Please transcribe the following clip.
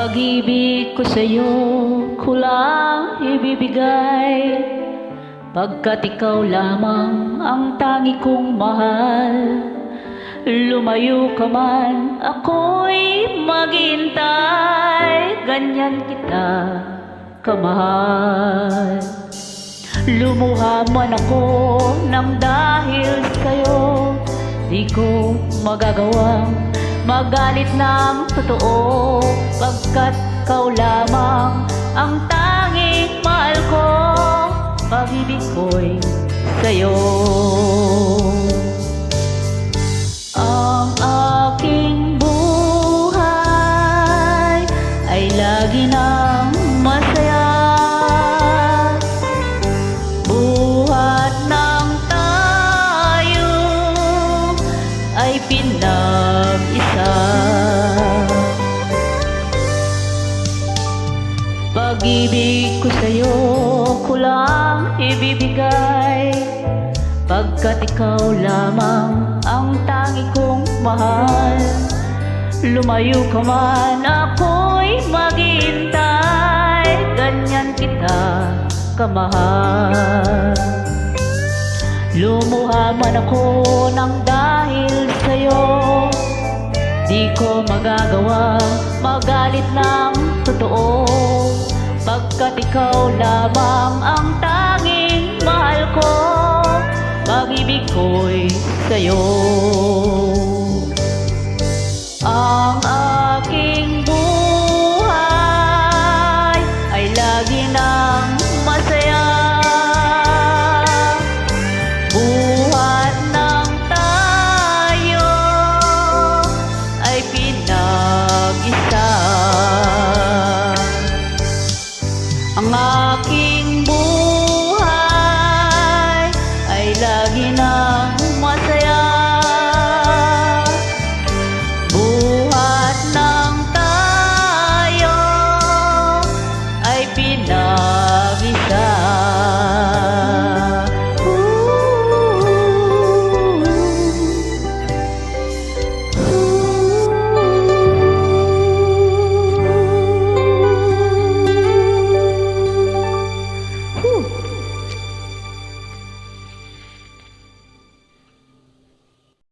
Pag-ibig ko sa'yo ko lang ibibigay, pagkat ikaw lamang ang tangi kong mahal. Lumayo ka man, ako'y maghintay, ganyan kita kamahal. Lumuha man ako nang dahil sa'yo, di ko magagawang magalit ng totoo, pagkat ikaw lamang ang tanging mahal ko. Pag-ibig ko'y sa'yo. Ang aking buhay ay lagi nang masaya, buhat ng tayo ay pinag-isa. Pag-ibig ko sa'yo ko lang ibibigay, pagkat ikaw lamang ang tangi kong mahal. Lumayo ka man, ako'y maghintay, ganyan kita kamahal. Lumuha man ako nang dahil sa'yo, di ko magagawa magalit ng totoo, pagkat ikaw lamang ang tanging mahal ko. Pag-ibig ko'y sa'yo.